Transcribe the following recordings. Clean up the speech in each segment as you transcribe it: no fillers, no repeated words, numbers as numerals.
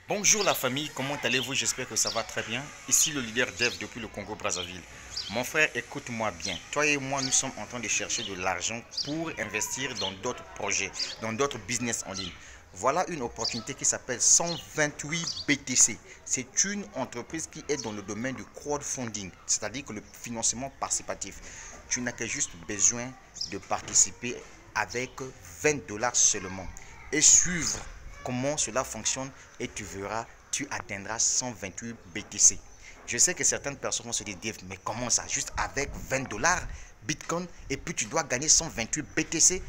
Bonjour la famille, comment allez-vous? J'espère que ça va très bien. Ici le leader Jeff depuis le Congo-Brazzaville. Mon frère, écoute-moi bien. Toi et moi, nous sommes en train de chercher de l'argent pour investir dans d'autres projets, dans d'autres business en ligne. Voilà une opportunité qui s'appelle 128 BTC. C'est une entreprise qui est dans le domaine du crowdfunding, c'est-à-dire que le financement participatif. Tu n'as que juste besoin de participer avec 20 dollars seulement et suivre comment cela fonctionne et tu verras, tu atteindras 128 BTC. Je sais que certaines personnes vont se dire, Dave, mais comment ça? Juste avec 20 dollars Bitcoin et puis tu dois gagner 128 BTC?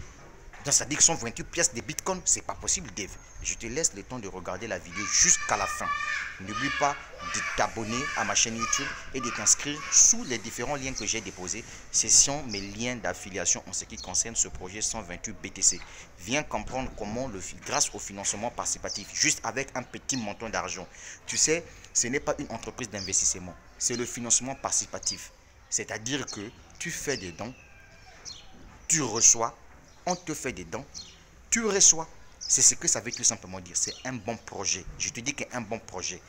Donc ça dit que 128 pièces de Bitcoin, c'est pas possible, Dave. Je te laisse le temps de regarder la vidéo jusqu'à la fin. N'oublie pas de t'abonner à ma chaîne YouTube et de t'inscrire sous les différents liens que j'ai déposés. Ce sont mes liens d'affiliation en ce qui concerne ce projet 128 BTC. Viens comprendre comment, grâce au financement participatif, juste avec un petit montant d'argent. Tu sais, ce n'est pas une entreprise d'investissement, c'est le financement participatif. C'est-à-dire que tu fais des dons, tu reçois, on te fait des dons, tu reçois. C'est ce que ça veut tout simplement dire. C'est un bon projet. Je te dis qu'un bon projet.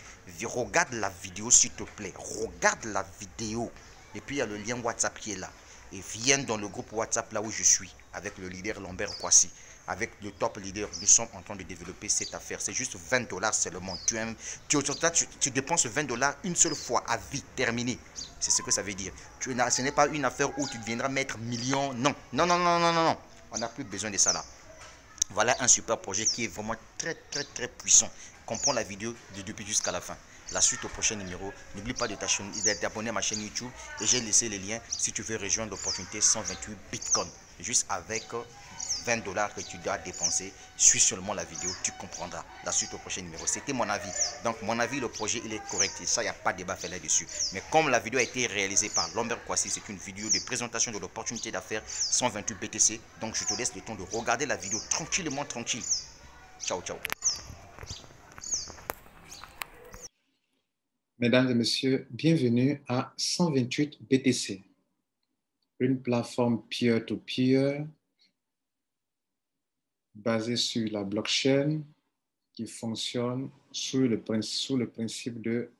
Regarde la vidéo s'il te plaît. Regarde la vidéo. Et puis il y a le lien WhatsApp qui est là. Et viens dans le groupe WhatsApp là où je suis. Avec le leader Lambert Kwasi. Avec le top leader. Nous sommes en train de développer cette affaire. C'est juste 20 dollars seulement. Tu dépenses 20 dollars une seule fois à vie. Terminé. C'est ce que ça veut dire. Ce n'est pas une affaire où tu deviendras mettre millions. Non. Non, non, non, non, non, non. On n'a plus besoin de ça là. Voilà un super projet qui est vraiment très puissant. Comprends la vidéo de depuis jusqu'à la fin. La suite au prochain numéro. N'oublie pas de t'abonner à ma chaîne YouTube et j'ai laissé les liens si tu veux rejoindre l'opportunité 128 Bitcoin. Juste avec 20 dollars que tu dois dépenser, suis seulement la vidéo, tu comprendras la suite au prochain numéro. C'était mon avis. Donc mon avis, le projet il est correct et ça, il n'y a pas de débat fait là-dessus. Mais comme la vidéo a été réalisée par Lambert Kwasi, c'est une vidéo de présentation de l'opportunité d'affaires 128 BTC. Donc je te laisse le temps de regarder la vidéo tranquillement, tranquille. Ciao, ciao. Mesdames et messieurs, bienvenue à 128 BTC, une plateforme peer-to-peer basée sur la blockchain qui fonctionne sous le principe de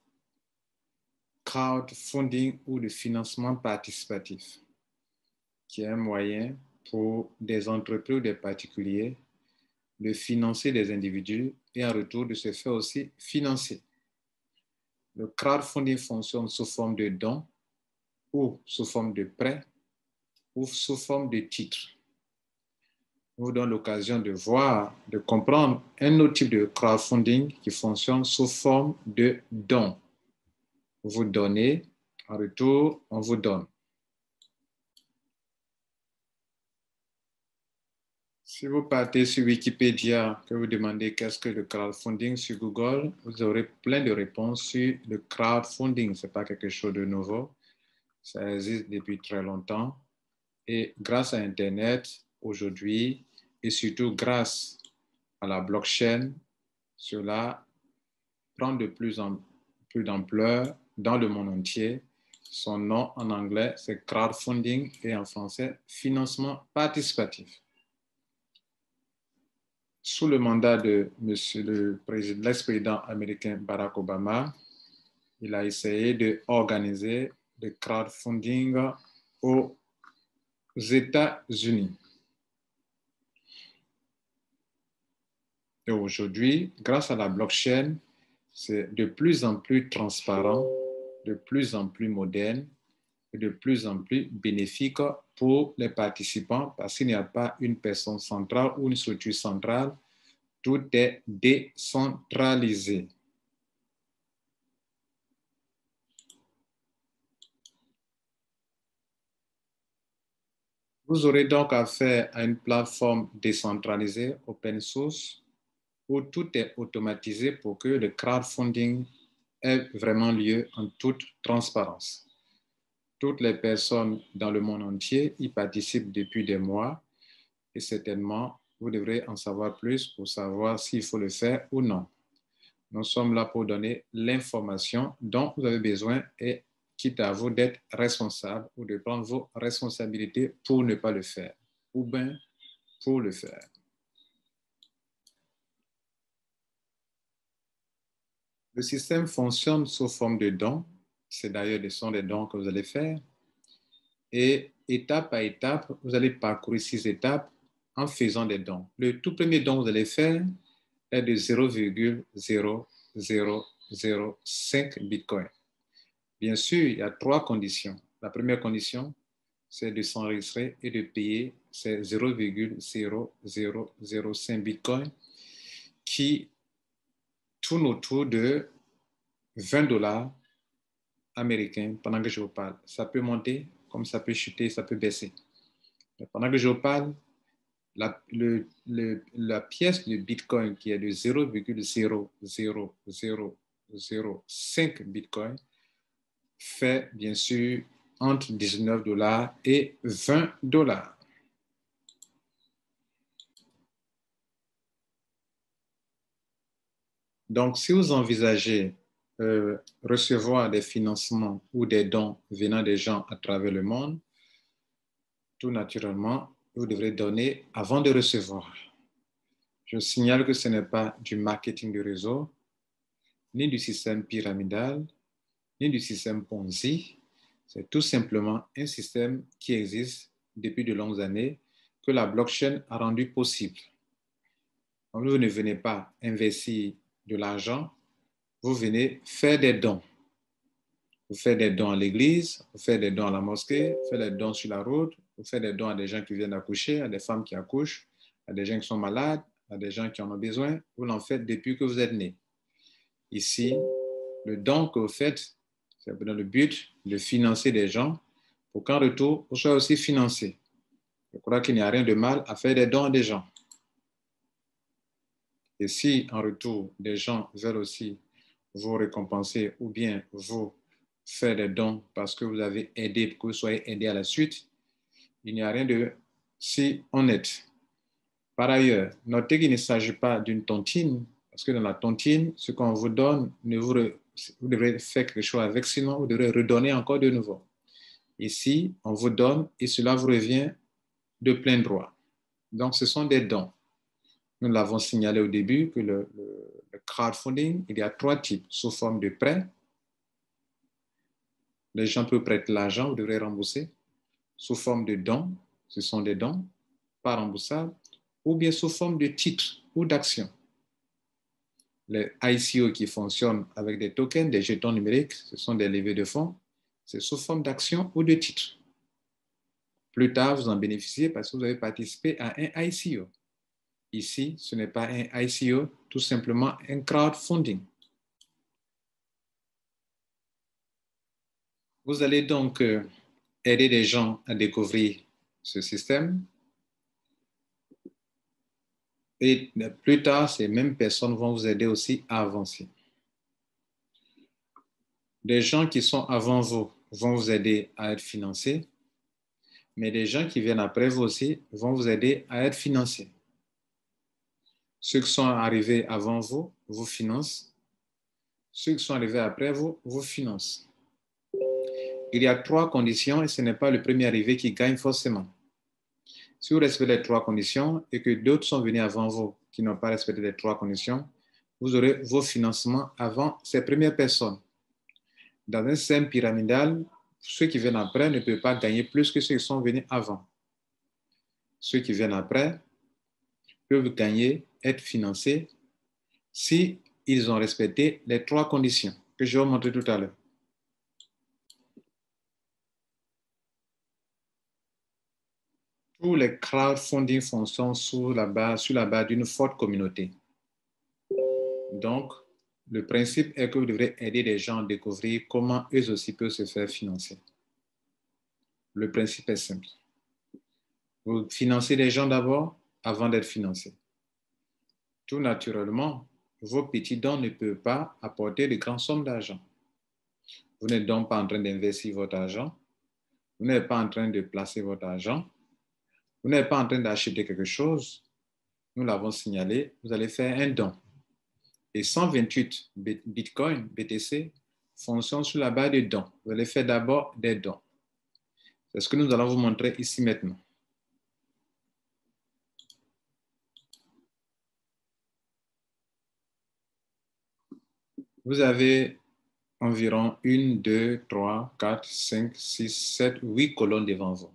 crowdfunding ou de financement participatif, qui est un moyen pour des entreprises ou des particuliers de financer des individus et en retour de se faire aussi financer. Le crowdfunding fonctionne sous forme de dons ou sous forme de prêts ou sous forme de titres. Nous vous donne l'occasion de voir, de comprendre un autre type de crowdfunding qui fonctionne sous forme de dons. Vous donnez, en retour, on vous donne. Si vous partez sur Wikipédia, que vous demandez qu'est-ce que le crowdfunding sur Google, vous aurez plein de réponses sur le crowdfunding. Ce n'est pas quelque chose de nouveau. Ça existe depuis très longtemps. Et grâce à Internet, aujourd'hui, et surtout grâce à la blockchain, cela prend de plus en plus d'ampleur dans le monde entier. Son nom en anglais, c'est crowdfunding et en français, financement participatif. Sous le mandat de l'ex-président américain Barack Obama, il a essayé d'organiser le crowdfunding aux États-Unis. Et aujourd'hui, grâce à la blockchain, c'est de plus en plus transparent, de plus en plus moderne et de plus en plus bénéfique pour les participants parce qu'il n'y a pas une personne centrale ou une structure centrale, tout est décentralisé. Vous aurez donc affaire à une plateforme décentralisée, open source, où tout est automatisé pour que le crowdfunding ait vraiment lieu en toute transparence. Toutes les personnes dans le monde entier y participent depuis des mois et certainement, vous devrez en savoir plus pour savoir s'il faut le faire ou non. Nous sommes là pour donner l'information dont vous avez besoin et quitte à vous d'être responsable ou de prendre vos responsabilités pour ne pas le faire ou bien pour le faire. Le système fonctionne sous forme de dons. C'est d'ailleurs des dons que vous allez faire. Et étape par étape, vous allez parcourir 6 étapes en faisant des dons. Le tout premier don que vous allez faire est de 0,0005 Bitcoin. Bien sûr, il y a 3 conditions. La première condition, c'est de s'enregistrer et de payer ces 0,0005 Bitcoin qui tourne autour de 20 $ américains pendant que je vous parle. Ça peut monter, comme ça peut chuter, ça peut baisser. Mais pendant que je vous parle, la pièce de Bitcoin qui est de 0,00005 Bitcoin fait bien sûr entre 19 $ et 20 $. Donc, si vous envisagez recevoir des financements ou des dons venant des gens à travers le monde, tout naturellement, vous devrez donner avant de recevoir. Je signale que ce n'est pas du marketing de réseau, ni du système pyramidal, ni du système Ponzi. C'est tout simplement un système qui existe depuis de longues années que la blockchain a rendu possible. Donc, vous ne venez pas investir de l'argent, vous venez faire des dons. Vous faites des dons à l'église, vous faites des dons à la mosquée, vous faites des dons sur la route, vous faites des dons à des gens qui viennent accoucher, à des femmes qui accouchent, à des gens qui sont malades, à des gens qui en ont besoin. Vous l'en faites depuis que vous êtes né. Ici, le don que vous faites, c'est dans le but de financer des gens pour qu'en retour, vous soyez aussi financé. Je crois qu'il n'y a rien de mal à faire des dons à des gens. Et si en retour, des gens veulent aussi vous récompenser ou bien vous faire des dons parce que vous avez aidé, pour que vous soyez aidé à la suite, il n'y a rien de si honnête. Par ailleurs, notez qu'il ne s'agit pas d'une tontine, parce que dans la tontine, ce qu'on vous donne, vous devrez faire quelque chose avec, sinon vous devrez redonner encore de nouveau. Ici, on vous donne et cela vous revient de plein droit. Donc, ce sont des dons. Nous l'avons signalé au début que le crowdfunding, il y a 3 types, sous forme de prêt. Les gens peuvent prêter l'argent, vous devrez rembourser. Sous forme de dons, ce sont des dons, pas remboursables, ou bien sous forme de titres ou d'actions. Les ICO qui fonctionnent avec des tokens, des jetons numériques, ce sont des levées de fonds, c'est sous forme d'actions ou de titres. Plus tard, vous en bénéficiez parce que vous avez participé à un ICO. Ici, ce n'est pas un ICO, tout simplement un crowdfunding. Vous allez donc aider les gens à découvrir ce système. Et plus tard, ces mêmes personnes vont vous aider aussi à avancer. Des gens qui sont avant vous vont vous aider à être financés, mais des gens qui viennent après vous aussi vont vous aider à être financés. Ceux qui sont arrivés avant vous, vous financent. Ceux qui sont arrivés après vous, vous financent. Il y a 3 conditions et ce n'est pas le premier arrivé qui gagne forcément. Si vous respectez les 3 conditions et que d'autres sont venus avant vous qui n'ont pas respecté les 3 conditions, vous aurez vos financements avant ces premières personnes. Dans un système pyramidal, ceux qui viennent après ne peuvent pas gagner plus que ceux qui sont venus avant. Ceux qui viennent après peuvent gagner, être financés si ils ont respecté les 3 conditions que je vais vous montrer tout à l'heure. Tous les crowdfunding fonctionnent sur la base d'une forte communauté. Donc, le principe est que vous devrez aider les gens à découvrir comment eux aussi peuvent se faire financer. Le principe est simple. Vous financez les gens d'abord avant d'être financés. Tout naturellement, vos petits dons ne peuvent pas apporter de grandes sommes d'argent. Vous n'êtes donc pas en train d'investir votre argent. Vous n'êtes pas en train de placer votre argent. Vous n'êtes pas en train d'acheter quelque chose. Nous l'avons signalé, vous allez faire un don. Et 128 Bitcoin, BTC, fonctionnent sur la base de dons. Vous allez faire d'abord des dons. C'est ce que nous allons vous montrer ici maintenant. Vous avez environ 1, 2, 3, 4, 5, 6, 7, 8 colonnes devant vous.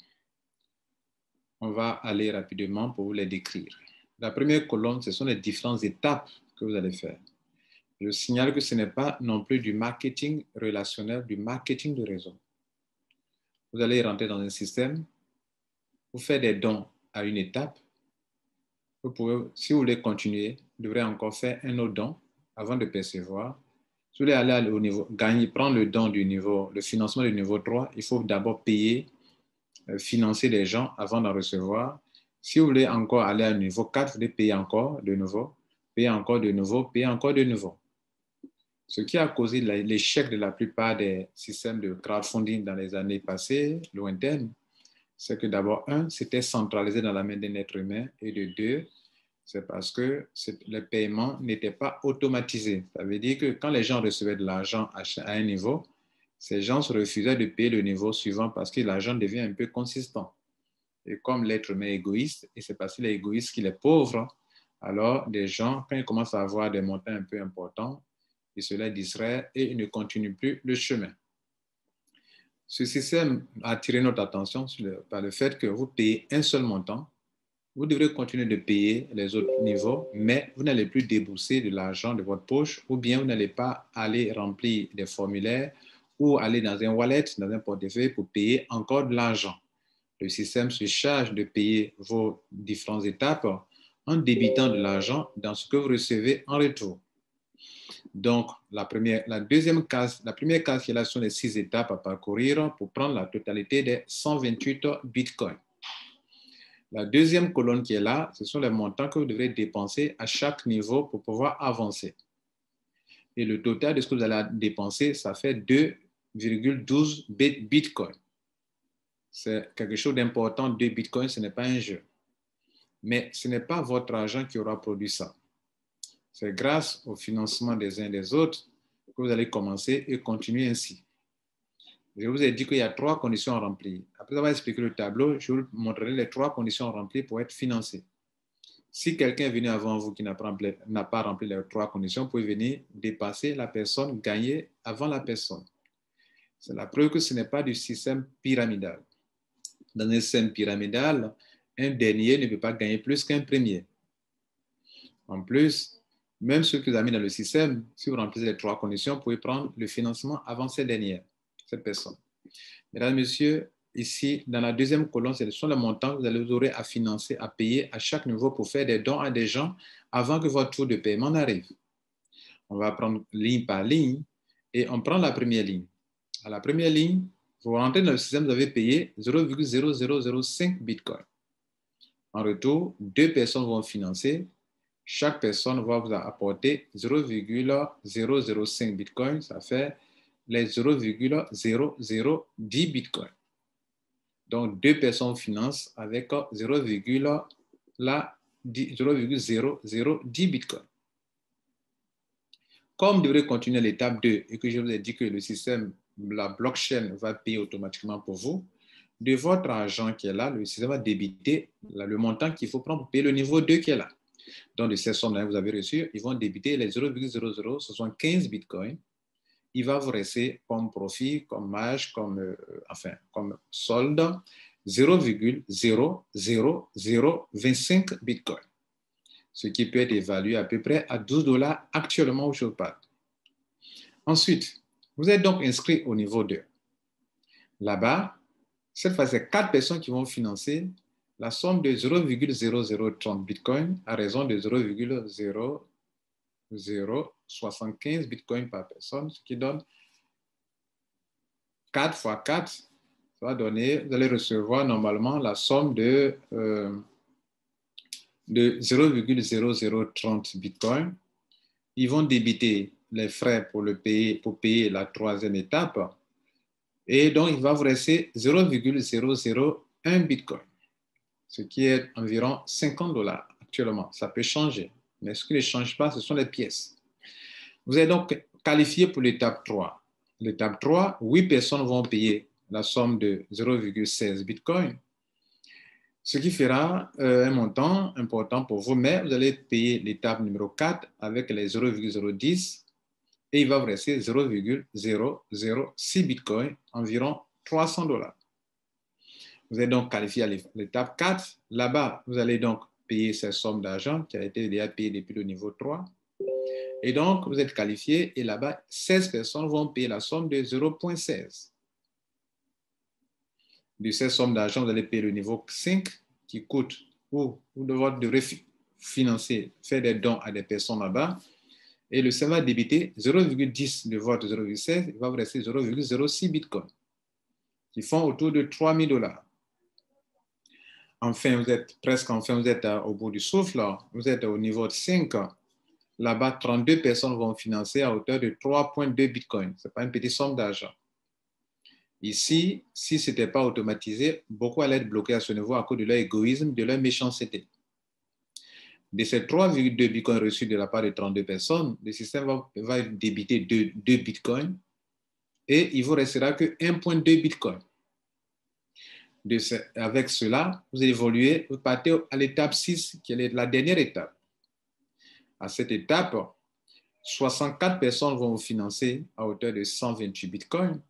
On va aller rapidement pour vous les décrire. La première colonne, ce sont les différentes étapes que vous allez faire. Je signale que ce n'est pas non plus du marketing relationnel, du marketing de réseau. Vous allez rentrer dans un système, vous faites des dons à une étape. Vous pouvez, si vous voulez continuer, vous devrez encore faire un autre don avant de percevoir. Si vous voulez aller au niveau, gagner, prendre le don du niveau, le financement du niveau 3, il faut d'abord payer, financer les gens avant d'en recevoir. Si vous voulez encore aller à un niveau 4, vous devez payer encore de nouveau, payer encore de nouveau, payer encore de nouveau. Ce qui a causé l'échec de la plupart des systèmes de crowdfunding dans les années passées, lointaines, c'est que d'abord, un, c'était centralisé dans la main d'un être humain, et de deux, c'est parce que le paiement n'était pas automatisé. Ça veut dire que quand les gens recevaient de l'argent à un niveau, ces gens se refusaient de payer le niveau suivant parce que l'argent devient un peu consistant. Et comme l'être humain est égoïste, et c'est parce qu'il est égoïste qu'il est pauvre, alors des gens, quand ils commencent à avoir des montants un peu importants, ils se laissent distraire et ils ne continuent plus le chemin. Ce système a attiré notre attention par le fait que vous payez un seul montant. Vous devrez continuer de payer les autres niveaux, mais vous n'allez plus débourser de l'argent de votre poche ou bien vous n'allez pas aller remplir des formulaires ou aller dans un wallet, dans un portefeuille pour payer encore de l'argent. Le système se charge de payer vos différentes étapes en débitant de l'argent dans ce que vous recevez en retour. Donc, la première case qui est là sont les 6 étapes à parcourir pour prendre la totalité des 128 bitcoins. La deuxième colonne qui est là, ce sont les montants que vous devrez dépenser à chaque niveau pour pouvoir avancer. Et le total de ce que vous allez dépenser, ça fait 2,12 bitcoins. C'est quelque chose d'important. 2 bitcoins, ce n'est pas un jeu. Mais ce n'est pas votre argent qui aura produit ça. C'est grâce au financement des uns des autres que vous allez commencer et continuer ainsi. Je vous ai dit qu'il y a 3 conditions à remplir. Après avoir expliqué le tableau, je vous montrerai les 3 conditions remplies pour être financé. Si quelqu'un est venu avant vous qui n'a pas rempli les 3 conditions, vous pouvez venir dépasser la personne, gagner avant la personne. C'est la preuve que ce n'est pas du système pyramidal. Dans un système pyramidal, un dernier ne peut pas gagner plus qu'un premier. En plus, même ceux que vous avez mis dans le système, si vous remplissez les 3 conditions, vous pouvez prendre le financement avant cette dernière, cette personne. Mesdames, Messieurs, ici, dans la deuxième colonne, ce sont les montants que vous aurez à financer, à payer à chaque niveau pour faire des dons à des gens avant que votre tour de paiement n'arrive. On va prendre ligne par ligne et on prend la première ligne. À la première ligne, vous rentrez dans le système, vous avez payé 0,0005 bitcoin. En retour, 2 personnes vont financer. Chaque personne va vous apporter 0,005 bitcoin. Ça fait les 0,0010 bitcoin. Donc, 2 personnes financent avec 0,0010 bitcoin. Comme vous devrez continuer l'étape 2 et que je vous ai dit que le système, la blockchain va payer automatiquement pour vous, de votre argent qui est là, le système va débiter le montant qu'il faut prendre pour payer le niveau 2 qui est là. Donc, de ces sommes-là que vous avez reçues, ils vont débiter les 0,0075 bitcoins. Il va vous rester comme profit, comme marge, comme solde, 0,00025 bitcoins. Ce qui peut être évalué à peu près à 12 $ actuellement où je vous parle. Ensuite, vous êtes donc inscrit au niveau 2. Là-bas, cette fois, c'est 4 personnes qui vont financer la somme de 0,0030 bitcoin à raison de 0,0075 bitcoin par personne, ce qui donne 4 fois 4, ça va donner, vous allez recevoir normalement la somme de 0,0030 bitcoin. Ils vont débiter les frais pour payer la 3e étape. Et donc, il va vous rester 0,001 bitcoin, ce qui est environ 50 $ actuellement. Ça peut changer, mais ce qui ne change pas, ce sont les pièces. Vous êtes donc qualifié pour l'étape 3. L'étape 3, 8 personnes vont payer la somme de 0,16 bitcoin, ce qui fera un montant important pour vous, mais vous allez payer l'étape numéro 4 avec les 0,010 et il va vous rester 0,006 bitcoins, environ 300 $. Vous êtes donc qualifié à l'étape 4. Là-bas, vous allez donc payer cette somme d'argent qui a été déjà payée depuis le niveau 3. Et donc, vous êtes qualifié et là-bas, 16 personnes vont payer la somme de 0,16. De cette somme d'argent, vous allez payer le niveau 5 qui coûte, vous devrez financer, faire des dons à des personnes là-bas. Et le système va débiter 0,10 de votre 0,16, il va vous rester 0,06 bitcoin, qui font autour de 3 000 $. Enfin, vous êtes au bout du souffle, vous êtes au niveau de 5. Là-bas, 32 personnes vont financer à hauteur de 3,2 bitcoins. Ce n'est pas une petite somme d'argent. Ici, si ce n'était pas automatisé, beaucoup allaient être bloqués à ce niveau à cause de leur égoïsme, de leur méchanceté. De ces 3,2 bitcoins reçus de la part de 32 personnes, le système va débiter 2 bitcoins et il ne vous restera que 1,2 bitcoin. Avec cela, vous évoluez, vous partez à l'étape 6, qui est la dernière étape. À cette étape, 64 personnes vont vous financer à hauteur de 128 bitcoins.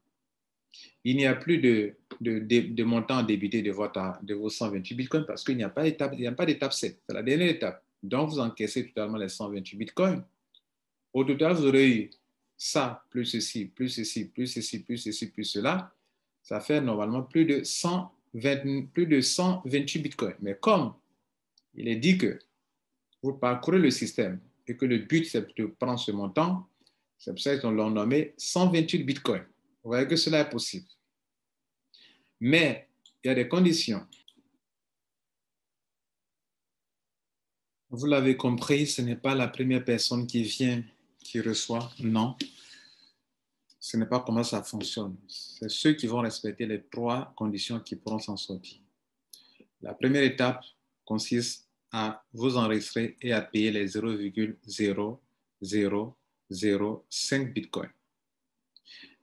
Il n'y a plus de montant débité de vos 128 bitcoins parce qu'il n'y a pas d'étape 7. C'est la dernière étape. Donc, vous encaissez totalement les 128 bitcoins. Au total, vous aurez eu ça, plus ceci, plus ceci, plus ceci, plus ceci, plus cela. Ça fait normalement plus de 128 bitcoins. Mais comme il est dit que vous parcourez le système et que le but, c'est de prendre ce montant, c'est pour ça qu'ils l'ont nommé 128 bitcoins. Vous voyez que cela est possible. Mais il y a des conditions. Vous l'avez compris, ce n'est pas la première personne qui vient qui reçoit. Non. Ce n'est pas comment ça fonctionne. C'est ceux qui vont respecter les 3 conditions qui pourront s'en sortir. La première étape consiste à vous enregistrer et à payer les 0,0005 bitcoins.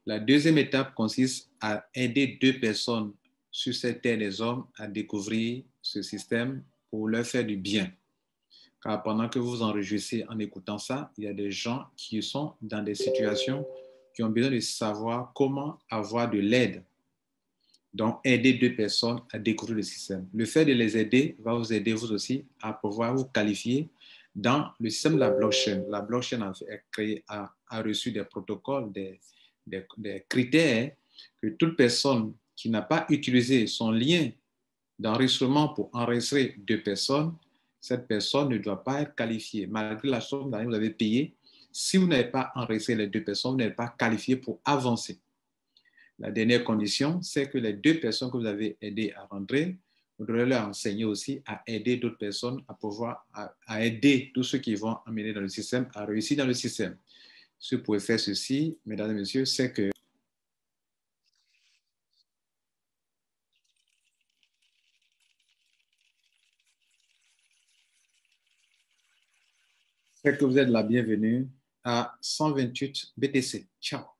La deuxième étape consiste à aider 2 personnes sur cette terre des hommes à découvrir ce système pour leur faire du bien. Car pendant que vous vous enregistrez en écoutant ça, il y a des gens qui sont dans des situations qui ont besoin de savoir comment avoir de l'aide. Donc, aider 2 personnes à découvrir le système. Le fait de les aider va vous aider vous aussi à pouvoir vous qualifier dans le système de la blockchain. La blockchain a reçu des protocoles, des critères que toute personne qui n'a pas utilisé son lien d'enregistrement pour enregistrer 2 personnes, cette personne ne doit pas être qualifiée. Malgré la somme que vous avez payée, si vous n'avez pas enregistré les 2 personnes, vous n'êtes pas qualifié pour avancer. La dernière condition, c'est que les 2 personnes que vous avez aidées à rentrer, vous devrez leur enseigner aussi à aider d'autres personnes à aider tous ceux qui vont amener dans le système à réussir dans le système. Si vous pouvez faire ceci, mesdames et messieurs, c'est que vous êtes la bienvenue à 128 BTC. Ciao.